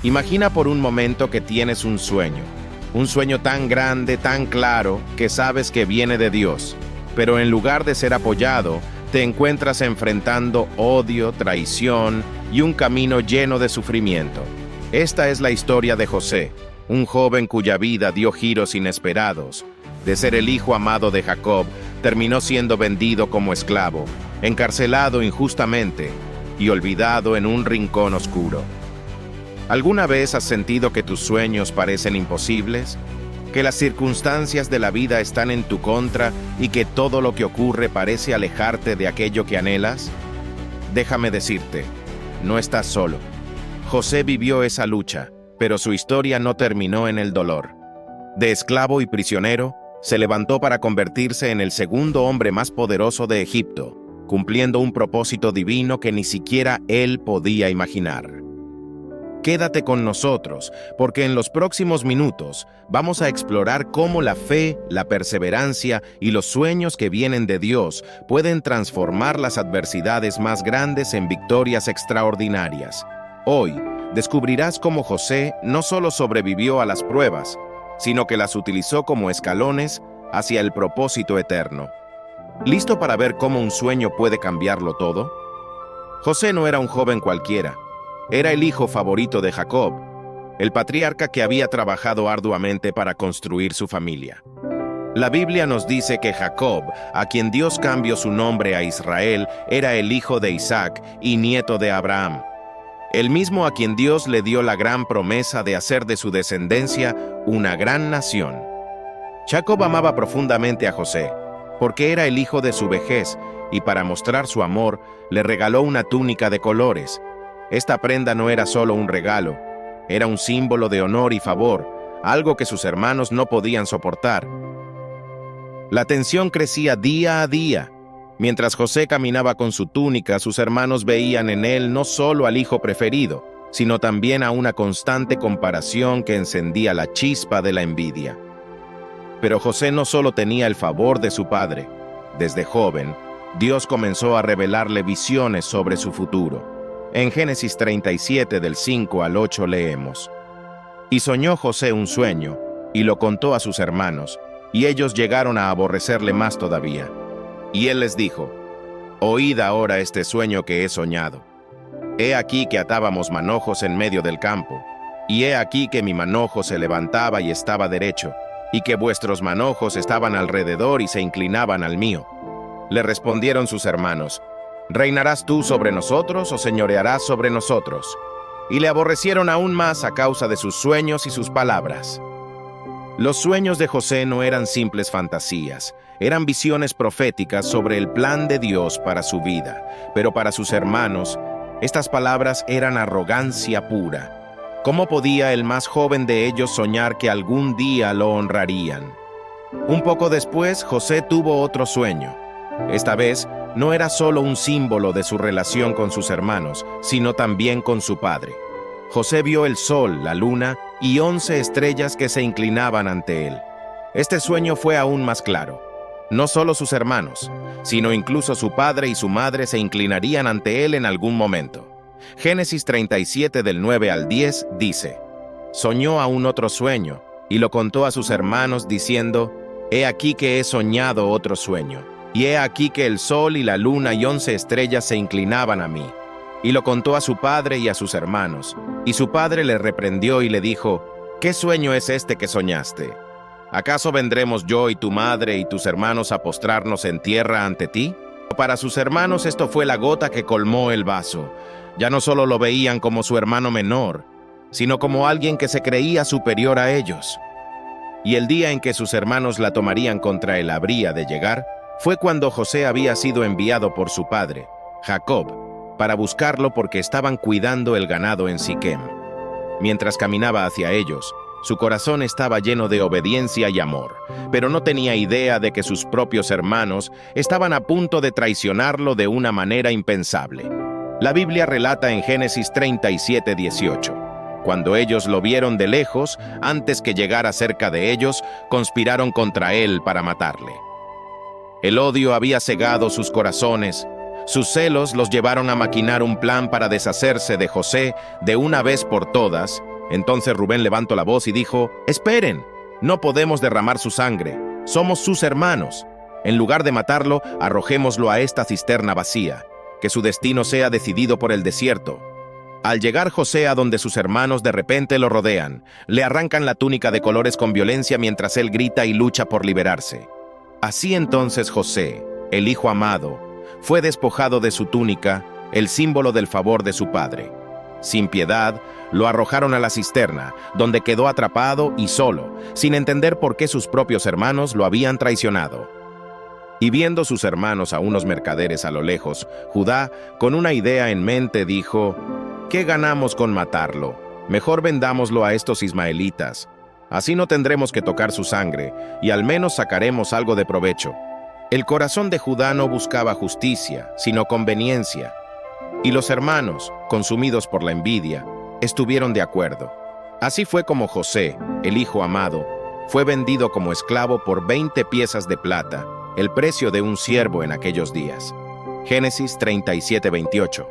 Imagina por un momento que tienes un sueño tan grande, tan claro, que sabes que viene de Dios, pero en lugar de ser apoyado, te encuentras enfrentando odio, traición y un camino lleno de sufrimiento. Esta es la historia de José, un joven cuya vida dio giros inesperados. De ser el hijo amado de Jacob, terminó siendo vendido como esclavo, encarcelado injustamente y olvidado en un rincón oscuro. ¿Alguna vez has sentido que tus sueños parecen imposibles? ¿Que las circunstancias de la vida están en tu contra y que todo lo que ocurre parece alejarte de aquello que anhelas? Déjame decirte, no estás solo. José vivió esa lucha, pero su historia no terminó en el dolor. De esclavo y prisionero, se levantó para convertirse en el segundo hombre más poderoso de Egipto, cumpliendo un propósito divino que ni siquiera él podía imaginar. Quédate con nosotros, porque en los próximos minutos vamos a explorar cómo la fe, la perseverancia y los sueños que vienen de Dios pueden transformar las adversidades más grandes en victorias extraordinarias. Hoy, descubrirás cómo José no solo sobrevivió a las pruebas, sino que las utilizó como escalones hacia el propósito eterno. ¿Listo para ver cómo un sueño puede cambiarlo todo? José no era un joven cualquiera. Era el hijo favorito de Jacob, el patriarca que había trabajado arduamente para construir su familia. La Biblia nos dice que Jacob, a quien Dios cambió su nombre a Israel, era el hijo de Isaac y nieto de Abraham, el mismo a quien Dios le dio la gran promesa de hacer de su descendencia una gran nación. Jacob amaba profundamente a José, porque era el hijo de su vejez, y para mostrar su amor, le regaló una túnica de colores. Esta prenda no era solo un regalo, era un símbolo de honor y favor, algo que sus hermanos no podían soportar. La tensión crecía día a día. Mientras José caminaba con su túnica, sus hermanos veían en él no solo al hijo preferido, sino también a una constante comparación que encendía la chispa de la envidia. Pero José no solo tenía el favor de su padre. Desde joven, Dios comenzó a revelarle visiones sobre su futuro. En Génesis 37, del 5 al 8 leemos: «Y soñó José un sueño, y lo contó a sus hermanos, y ellos llegaron a aborrecerle más todavía. Y él les dijo: Oíd ahora este sueño que he soñado. He aquí que atábamos manojos en medio del campo, y he aquí que mi manojo se levantaba y estaba derecho, y que vuestros manojos estaban alrededor y se inclinaban al mío. Le respondieron sus hermanos: ¿Reinarás tú sobre nosotros o señorearás sobre nosotros? Y le aborrecieron aún más a causa de sus sueños y sus palabras». Los sueños de José no eran simples fantasías, eran visiones proféticas sobre el plan de Dios para su vida, pero para sus hermanos, estas palabras eran arrogancia pura. ¿Cómo podía el más joven de ellos soñar que algún día lo honrarían? Un poco después, José tuvo otro sueño. Esta vez, no era solo un símbolo de su relación con sus hermanos, sino también con su padre. José vio el sol, la luna y 11 estrellas que se inclinaban ante él. Este sueño fue aún más claro. No solo sus hermanos, sino incluso su padre y su madre se inclinarían ante él en algún momento. Génesis 37 del 9 al 10 dice: «Soñó aún otro sueño, y lo contó a sus hermanos diciendo: He aquí que he soñado otro sueño, y he aquí que el sol y la luna y 11 estrellas se inclinaban a mí. Y lo contó a su padre y a sus hermanos, y su padre le reprendió y le dijo: ¿Qué sueño es este que soñaste? ¿Acaso vendremos yo y tu madre y tus hermanos a postrarnos en tierra ante ti?» Para sus hermanos esto fue la gota que colmó el vaso. Ya no solo lo veían como su hermano menor, sino como alguien que se creía superior a ellos. Y el día en que sus hermanos la tomarían contra él habría de llegar, fue cuando José había sido enviado por su padre, Jacob, para buscarlo porque estaban cuidando el ganado en Siquem. Mientras caminaba hacia ellos, su corazón estaba lleno de obediencia y amor, pero no tenía idea de que sus propios hermanos estaban a punto de traicionarlo de una manera impensable. La Biblia relata en Génesis 37, 18: «Cuando ellos lo vieron de lejos, antes que llegara cerca de ellos, conspiraron contra él para matarle». El odio había cegado sus corazones. Sus celos los llevaron a maquinar un plan para deshacerse de José de una vez por todas. Entonces Rubén levantó la voz y dijo: «Esperen, no podemos derramar su sangre, somos sus hermanos. En lugar de matarlo, arrojémoslo a esta cisterna vacía, que su destino sea decidido por el desierto». Al llegar José a donde sus hermanos, de repente lo rodean, le arrancan la túnica de colores con violencia mientras él grita y lucha por liberarse. Así entonces José, el hijo amado, fue despojado de su túnica, el símbolo del favor de su padre. Sin piedad, lo arrojaron a la cisterna, donde quedó atrapado y solo, sin entender por qué sus propios hermanos lo habían traicionado. Y viendo sus hermanos a unos mercaderes a lo lejos, Judá, con una idea en mente, dijo: «¿Qué ganamos con matarlo? Mejor vendámoslo a estos ismaelitas. Así no tendremos que tocar su sangre, y al menos sacaremos algo de provecho». El corazón de Judá no buscaba justicia, sino conveniencia. Y los hermanos, consumidos por la envidia, estuvieron de acuerdo. Así fue como José, el hijo amado, fue vendido como esclavo por 20 piezas de plata, el precio de un siervo en aquellos días. Génesis 37:28.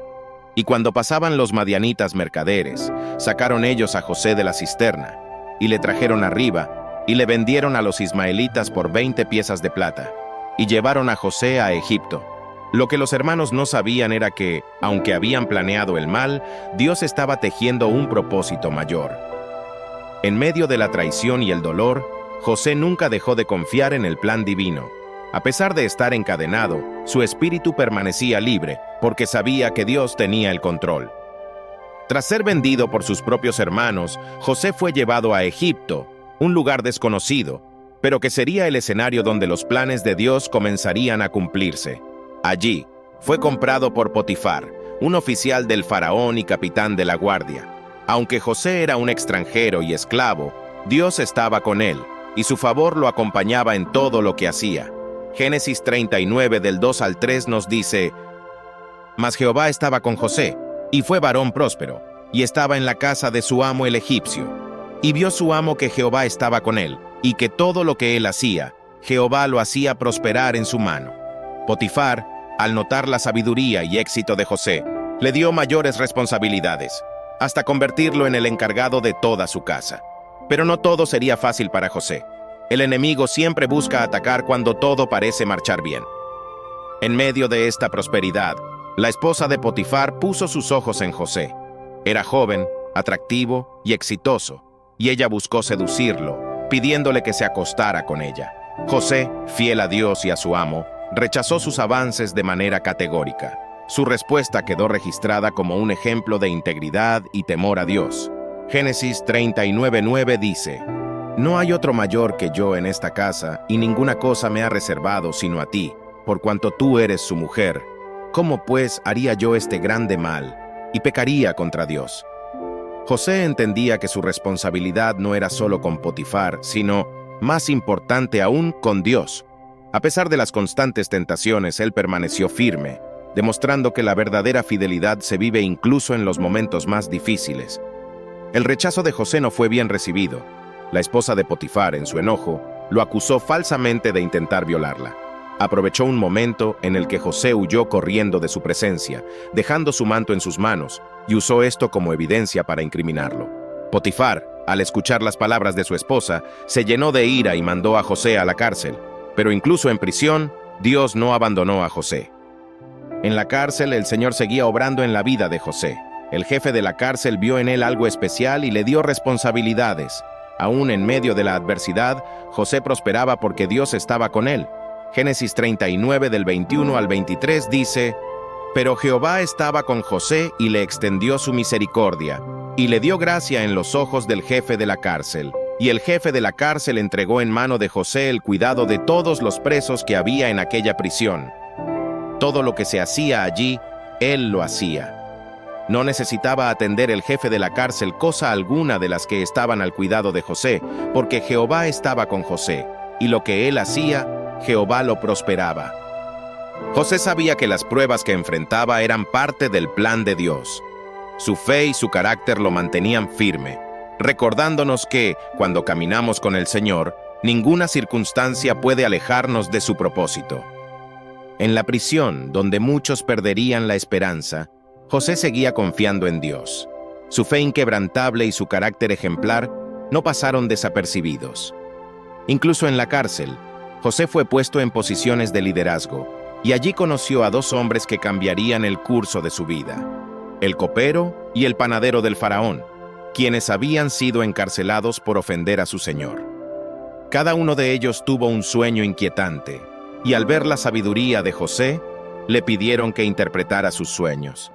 Y cuando pasaban los madianitas mercaderes, sacaron ellos a José de la cisterna, y le trajeron arriba, y le vendieron a los ismaelitas por 20 piezas de plata, y llevaron a José a Egipto. Lo que los hermanos no sabían era que, aunque habían planeado el mal, Dios estaba tejiendo un propósito mayor. En medio de la traición y el dolor, José nunca dejó de confiar en el plan divino. A pesar de estar encadenado, su espíritu permanecía libre, porque sabía que Dios tenía el control. Tras ser vendido por sus propios hermanos, José fue llevado a Egipto, un lugar desconocido, pero que sería el escenario donde los planes de Dios comenzarían a cumplirse. Allí, fue comprado por Potifar, un oficial del faraón y capitán de la guardia. Aunque José era un extranjero y esclavo, Dios estaba con él, y su favor lo acompañaba en todo lo que hacía. Génesis 39 del 2 al 3 nos dice: «Mas Jehová estaba con José, y fue varón próspero, y estaba en la casa de su amo el egipcio. Y vio su amo que Jehová estaba con él, y que todo lo que él hacía, Jehová lo hacía prosperar en su mano». Potifar, al notar la sabiduría y éxito de José, le dio mayores responsabilidades, hasta convertirlo en el encargado de toda su casa. Pero no todo sería fácil para José. El enemigo siempre busca atacar cuando todo parece marchar bien. En medio de esta prosperidad, la esposa de Potifar puso sus ojos en José. Era joven, atractivo y exitoso, y ella buscó seducirlo, pidiéndole que se acostara con ella. José, fiel a Dios y a su amo, rechazó sus avances de manera categórica. Su respuesta quedó registrada como un ejemplo de integridad y temor a Dios. Génesis 39:9 dice: «No hay otro mayor que yo en esta casa, y ninguna cosa me ha reservado sino a ti, por cuanto tú eres su mujer. ¿Cómo pues haría yo este grande mal, y pecaría contra Dios?» José entendía que su responsabilidad no era solo con Potifar, sino, más importante aún, con Dios. A pesar de las constantes tentaciones, él permaneció firme, demostrando que la verdadera fidelidad se vive incluso en los momentos más difíciles. El rechazo de José no fue bien recibido. La esposa de Potifar, en su enojo, lo acusó falsamente de intentar violarla. Aprovechó un momento en el que José huyó corriendo de su presencia, dejando su manto en sus manos, y usó esto como evidencia para incriminarlo. Potifar, al escuchar las palabras de su esposa, se llenó de ira y mandó a José a la cárcel. Pero incluso en prisión, Dios no abandonó a José. En la cárcel, el Señor seguía obrando en la vida de José. El jefe de la cárcel vio en él algo especial y le dio responsabilidades. Aún en medio de la adversidad, José prosperaba porque Dios estaba con él. Génesis 39 del 21 al 23 dice: «Pero Jehová estaba con José y le extendió su misericordia, y le dio gracia en los ojos del jefe de la cárcel. Y el jefe de la cárcel entregó en mano de José el cuidado de todos los presos que había en aquella prisión. Todo lo que se hacía allí, él lo hacía. No necesitaba atender el jefe de la cárcel cosa alguna de las que estaban al cuidado de José, porque Jehová estaba con José, y lo que él hacía, Jehová lo prosperaba». José sabía que las pruebas que enfrentaba eran parte del plan de Dios. Su fe y su carácter lo mantenían firme, recordándonos que, cuando caminamos con el Señor, ninguna circunstancia puede alejarnos de su propósito. En la prisión, donde muchos perderían la esperanza, José seguía confiando en Dios. Su fe inquebrantable y su carácter ejemplar no pasaron desapercibidos. Incluso en la cárcel, José fue puesto en posiciones de liderazgo, y allí conoció a dos hombres que cambiarían el curso de su vida: el copero y el panadero del faraón, quienes habían sido encarcelados por ofender a su señor. Cada uno de ellos tuvo un sueño inquietante, y al ver la sabiduría de José, le pidieron que interpretara sus sueños.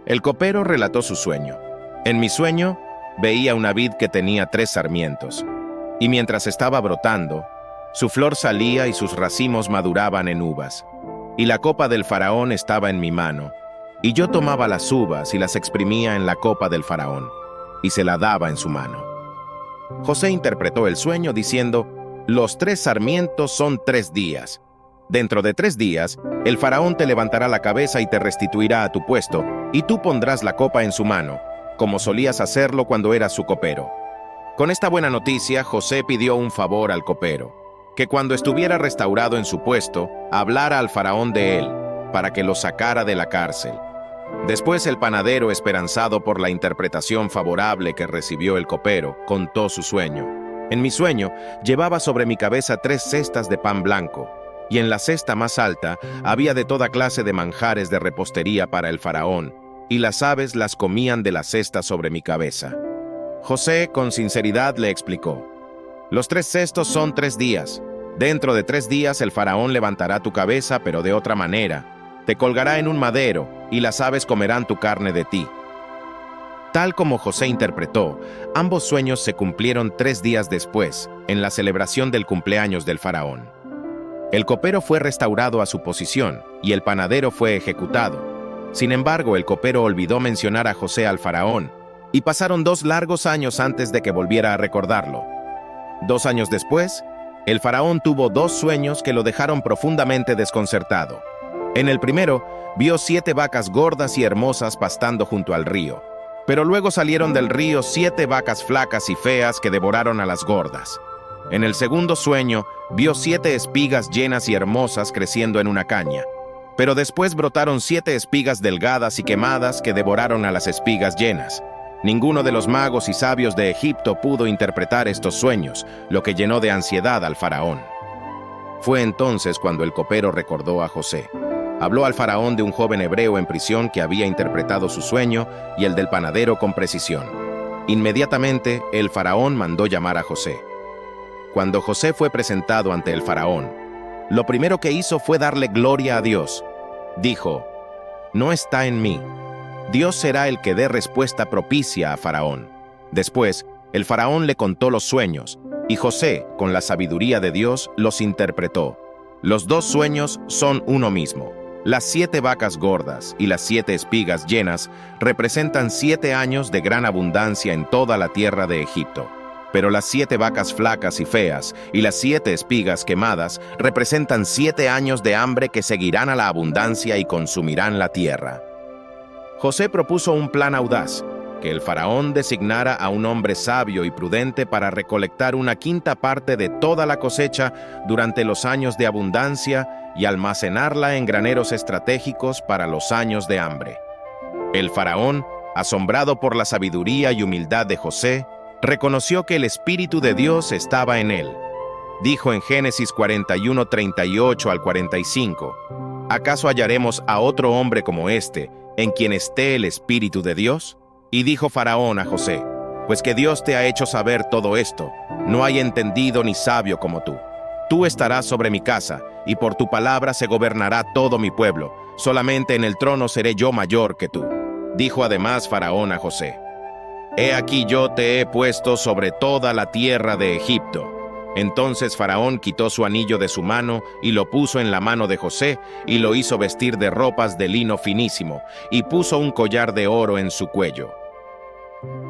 El copero relató su sueño. En mi sueño, veía una vid que tenía 3 sarmientos, y mientras estaba brotando, su flor salía y sus racimos maduraban en uvas, y la copa del faraón estaba en mi mano, y yo tomaba las uvas y las exprimía en la copa del faraón, y se la daba en su mano. José interpretó el sueño diciendo: los 3 sarmientos son 3 días. Dentro de 3 días, el faraón te levantará la cabeza y te restituirá a tu puesto, y tú pondrás la copa en su mano, como solías hacerlo cuando eras su copero. Con esta buena noticia, José pidió un favor al copero: que cuando estuviera restaurado en su puesto, hablara al faraón de él, para que lo sacara de la cárcel. Después el panadero, esperanzado por la interpretación favorable que recibió el copero, contó su sueño. En mi sueño, llevaba sobre mi cabeza 3 cestas de pan blanco, y en la cesta más alta había de toda clase de manjares de repostería para el faraón, y las aves las comían de la cesta sobre mi cabeza. José, con sinceridad, le explicó: los 3 cestos son 3 días. Dentro de 3 días el faraón levantará tu cabeza, pero de otra manera. Te colgará en un madero, y las aves comerán tu carne de ti. Tal como José interpretó, ambos sueños se cumplieron 3 días después, en la celebración del cumpleaños del faraón. El copero fue restaurado a su posición, y el panadero fue ejecutado. Sin embargo, el copero olvidó mencionar a José al faraón, y pasaron 2 largos años antes de que volviera a recordarlo. 2 años después, el faraón tuvo 2 sueños que lo dejaron profundamente desconcertado. En el primero, vio 7 vacas gordas y hermosas pastando junto al río, pero luego salieron del río 7 vacas flacas y feas que devoraron a las gordas. En el segundo sueño, vio 7 espigas llenas y hermosas creciendo en una caña, pero después brotaron 7 espigas delgadas y quemadas que devoraron a las espigas llenas. Ninguno de los magos y sabios de Egipto pudo interpretar estos sueños, lo que llenó de ansiedad al faraón. Fue entonces cuando el copero recordó a José. Habló al faraón de un joven hebreo en prisión que había interpretado su sueño y el del panadero con precisión. Inmediatamente, el faraón mandó llamar a José. Cuando José fue presentado ante el faraón, lo primero que hizo fue darle gloria a Dios. Dijo: no está en mí. Dios será el que dé respuesta propicia a Faraón. Después, el faraón le contó los sueños, y José, con la sabiduría de Dios, los interpretó. Los 2 sueños son uno mismo. Las 7 vacas gordas y las 7 espigas llenas representan 7 años de gran abundancia en toda la tierra de Egipto. Pero las 7 vacas flacas y feas y las 7 espigas quemadas representan 7 años de hambre que seguirán a la abundancia y consumirán la tierra. José propuso un plan audaz: que el faraón designara a un hombre sabio y prudente para recolectar una 1/5 parte de toda la cosecha durante los años de abundancia y almacenarla en graneros estratégicos para los años de hambre. El faraón, asombrado por la sabiduría y humildad de José, reconoció que el Espíritu de Dios estaba en él. Dijo en Génesis 41, 38 al 45: ¿acaso hallaremos a otro hombre como este, en quien esté el Espíritu de Dios? Y dijo Faraón a José: pues que Dios te ha hecho saber todo esto, no hay entendido ni sabio como tú. Tú estarás sobre mi casa, y por tu palabra se gobernará todo mi pueblo. Solamente en el trono seré yo mayor que tú. Dijo además Faraón a José: he aquí yo te he puesto sobre toda la tierra de Egipto. Entonces Faraón quitó su anillo de su mano y lo puso en la mano de José, y lo hizo vestir de ropas de lino finísimo, y puso un collar de oro en su cuello.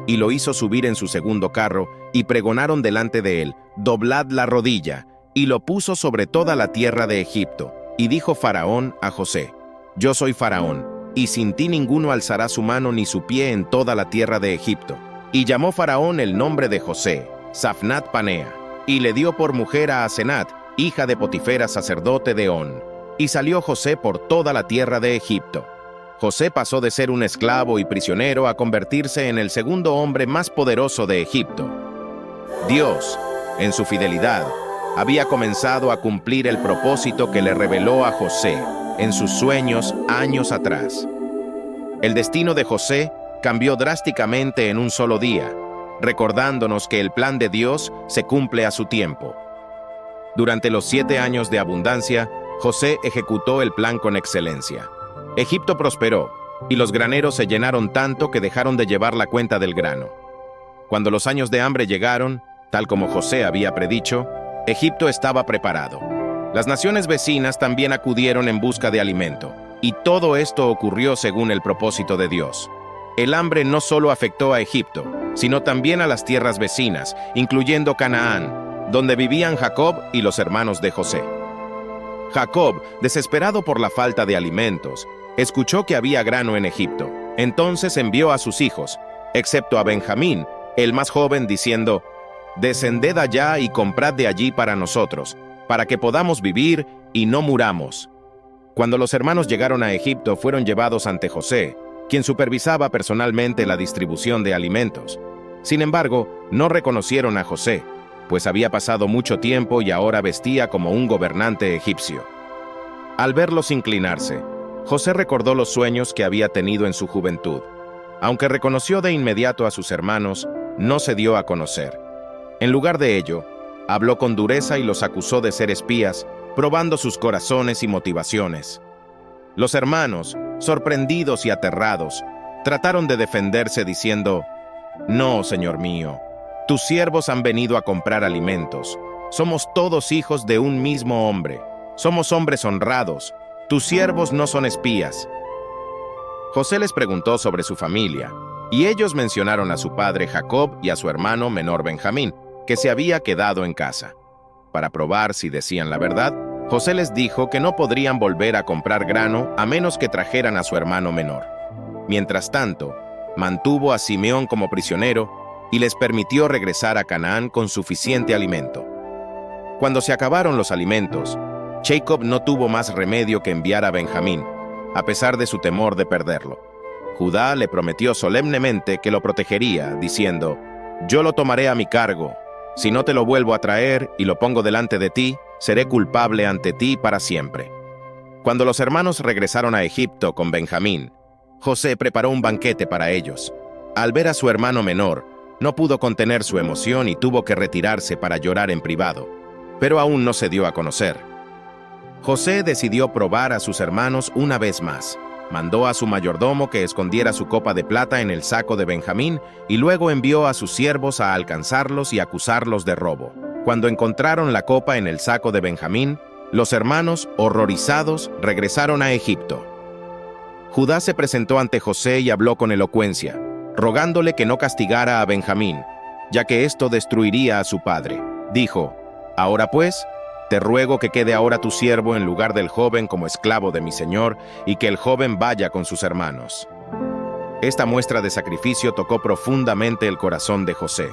Y lo hizo subir en su segundo carro, y pregonaron delante de él: doblad la rodilla, y lo puso sobre toda la tierra de Egipto. Y dijo Faraón a José: yo soy Faraón, y sin ti ninguno alzará su mano ni su pie en toda la tierra de Egipto. Y llamó Faraón el nombre de José Zaphnath Panea, y le dio por mujer a Asenat, hija de Potifera, sacerdote de On. Y salió José por toda la tierra de Egipto. José pasó de ser un esclavo y prisionero a convertirse en el segundo hombre más poderoso de Egipto. Dios, en su fidelidad, había comenzado a cumplir el propósito que le reveló a José en sus sueños años atrás. El destino de José cambió drásticamente en un solo día, recordándonos que el plan de Dios se cumple a su tiempo. Durante los 7 años de abundancia, José ejecutó el plan con excelencia. Egipto prosperó, y los graneros se llenaron tanto que dejaron de llevar la cuenta del grano. Cuando los años de hambre llegaron, tal como José había predicho, Egipto estaba preparado. Las naciones vecinas también acudieron en busca de alimento, y todo esto ocurrió según el propósito de Dios. El hambre no solo afectó a Egipto, sino también a las tierras vecinas, incluyendo Canaán, donde vivían Jacob y los hermanos de José. Jacob, desesperado por la falta de alimentos, escuchó que había grano en Egipto. Entonces envió a sus hijos, excepto a Benjamín, el más joven, diciendo: «Descended allá y comprad de allí para nosotros, para que podamos vivir y no muramos». Cuando los hermanos llegaron a Egipto, fueron llevados ante José, quien supervisaba personalmente la distribución de alimentos. Sin embargo, no reconocieron a José, pues había pasado mucho tiempo y ahora vestía como un gobernante egipcio. Al verlos inclinarse, José recordó los sueños que había tenido en su juventud. Aunque reconoció de inmediato a sus hermanos, no se dio a conocer. En lugar de ello, habló con dureza y los acusó de ser espías, probando sus corazones y motivaciones. Los hermanos, sorprendidos y aterrados, trataron de defenderse diciendo: «No, señor mío, tus siervos han venido a comprar alimentos. Somos todos hijos de un mismo hombre. Somos hombres honrados. Tus siervos no son espías». José les preguntó sobre su familia, y ellos mencionaron a su padre Jacob y a su hermano menor Benjamín, que se había quedado en casa. Para probar si decían la verdad, José les dijo que no podrían volver a comprar grano a menos que trajeran a su hermano menor. Mientras tanto, mantuvo a Simeón como prisionero y les permitió regresar a Canaán con suficiente alimento. Cuando se acabaron los alimentos, Jacob no tuvo más remedio que enviar a Benjamín, a pesar de su temor de perderlo. Judá le prometió solemnemente que lo protegería, diciendo: «Yo lo tomaré a mi cargo. Si no te lo vuelvo a traer y lo pongo delante de ti, seré culpable ante ti para siempre». Cuando los hermanos regresaron a Egipto con Benjamín, José preparó un banquete para ellos. Al ver a su hermano menor, no pudo contener su emoción y tuvo que retirarse para llorar en privado, pero aún no se dio a conocer. José decidió probar a sus hermanos una vez más. Mandó a su mayordomo que escondiera su copa de plata en el saco de Benjamín y luego envió a sus siervos a alcanzarlos y acusarlos de robo. Cuando encontraron la copa en el saco de Benjamín, los hermanos, horrorizados, regresaron a Egipto. Judá se presentó ante José y habló con elocuencia, rogándole que no castigara a Benjamín, ya que esto destruiría a su padre. Dijo: «Ahora pues, te ruego que quede ahora tu siervo en lugar del joven como esclavo de mi señor, y que el joven vaya con sus hermanos». Esta muestra de sacrificio tocó profundamente el corazón de José.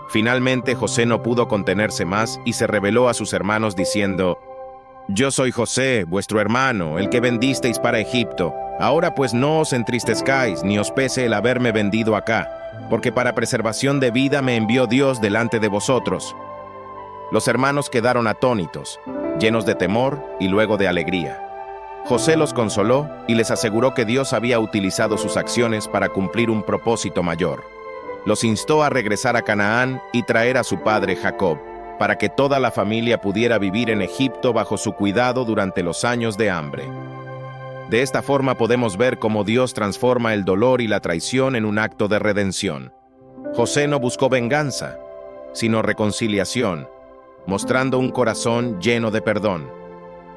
Finalmente José no pudo contenerse más y se reveló a sus hermanos diciendo: «Yo soy José, vuestro hermano, el que vendisteis para Egipto. Ahora pues no os entristezcáis ni os pese el haberme vendido acá, porque para preservación de vida me envió Dios delante de vosotros». Los hermanos quedaron atónitos, llenos de temor y luego de alegría. José los consoló y les aseguró que Dios había utilizado sus acciones para cumplir un propósito mayor. Los instó a regresar a Canaán y traer a su padre Jacob, para que toda la familia pudiera vivir en Egipto bajo su cuidado durante los años de hambre. De esta forma podemos ver cómo Dios transforma el dolor y la traición en un acto de redención. José no buscó venganza, sino reconciliación, mostrando un corazón lleno de perdón.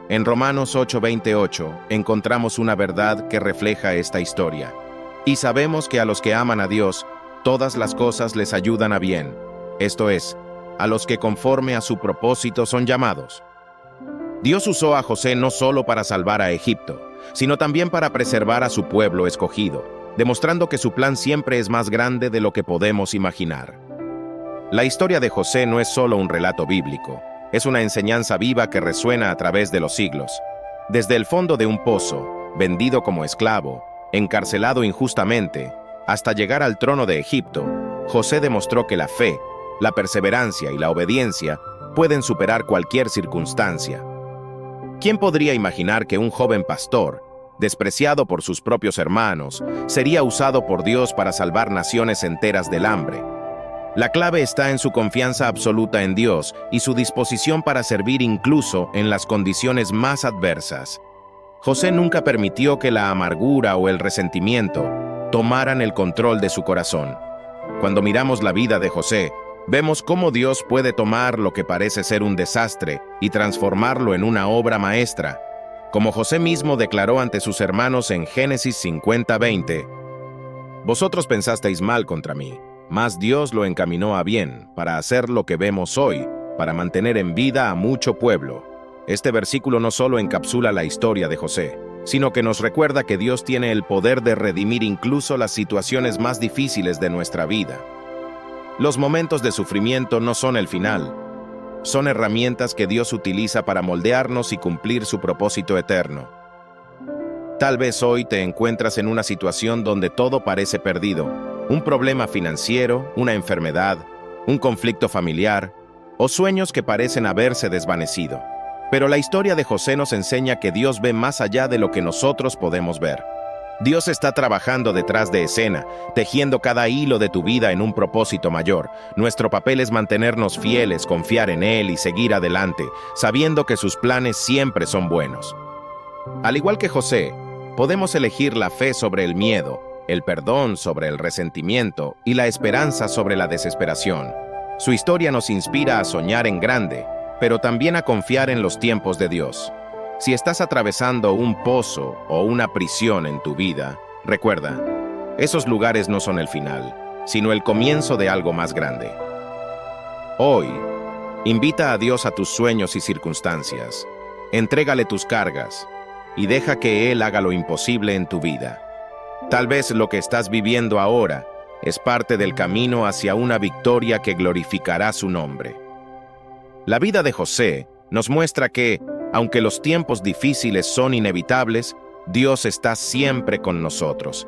En Romanos 8:28 encontramos una verdad que refleja esta historia. Y sabemos que a los que aman a Dios, todas las cosas les ayudan a bien, esto es, a los que conforme a su propósito son llamados. Dios usó a José no solo para salvar a Egipto, sino también para preservar a su pueblo escogido, demostrando que su plan siempre es más grande de lo que podemos imaginar. La historia de José no es solo un relato bíblico, es una enseñanza viva que resuena a través de los siglos. Desde el fondo de un pozo, vendido como esclavo, encarcelado injustamente, hasta llegar al trono de Egipto, José demostró que la fe, la perseverancia y la obediencia pueden superar cualquier circunstancia. ¿Quién podría imaginar que un joven pastor, despreciado por sus propios hermanos, sería usado por Dios para salvar naciones enteras del hambre? La clave está en su confianza absoluta en Dios y su disposición para servir incluso en las condiciones más adversas. José nunca permitió que la amargura o el resentimiento tomaran el control de su corazón. Cuando miramos la vida de José, vemos cómo Dios puede tomar lo que parece ser un desastre y transformarlo en una obra maestra. Como José mismo declaró ante sus hermanos en Génesis 50:20, «Vosotros pensasteis mal contra mí, mas Dios lo encaminó a bien, para hacer lo que vemos hoy, para mantener en vida a mucho pueblo». Este versículo no solo encapsula la historia de José, sino que nos recuerda que Dios tiene el poder de redimir incluso las situaciones más difíciles de nuestra vida. Los momentos de sufrimiento no son el final, son herramientas que Dios utiliza para moldearnos y cumplir su propósito eterno. Tal vez hoy te encuentras en una situación donde todo parece perdido, un problema financiero, una enfermedad, un conflicto familiar, o sueños que parecen haberse desvanecido. Pero la historia de José nos enseña que Dios ve más allá de lo que nosotros podemos ver. Dios está trabajando detrás de escena, tejiendo cada hilo de tu vida en un propósito mayor. Nuestro papel es mantenernos fieles, confiar en Él y seguir adelante, sabiendo que sus planes siempre son buenos. Al igual que José, podemos elegir la fe sobre el miedo, el perdón sobre el resentimiento y la esperanza sobre la desesperación. Su historia nos inspira a soñar en grande, pero también a confiar en los tiempos de Dios. Si estás atravesando un pozo o una prisión en tu vida, recuerda, esos lugares no son el final, sino el comienzo de algo más grande. Hoy, invita a Dios a tus sueños y circunstancias, entrégale tus cargas y deja que Él haga lo imposible en tu vida. Tal vez lo que estás viviendo ahora es parte del camino hacia una victoria que glorificará su nombre. La vida de José nos muestra que, aunque los tiempos difíciles son inevitables, Dios está siempre con nosotros.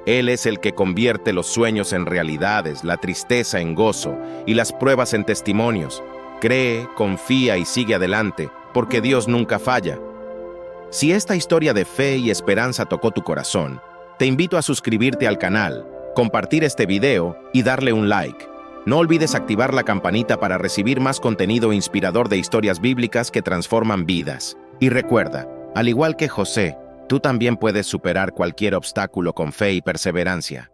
Él es el que convierte los sueños en realidades, la tristeza en gozo y las pruebas en testimonios. Cree, confía y sigue adelante, porque Dios nunca falla. Si esta historia de fe y esperanza tocó tu corazón, te invito a suscribirte al canal, compartir este video y darle un like. No olvides activar la campanita para recibir más contenido inspirador de historias bíblicas que transforman vidas. Y recuerda, al igual que José, tú también puedes superar cualquier obstáculo con fe y perseverancia.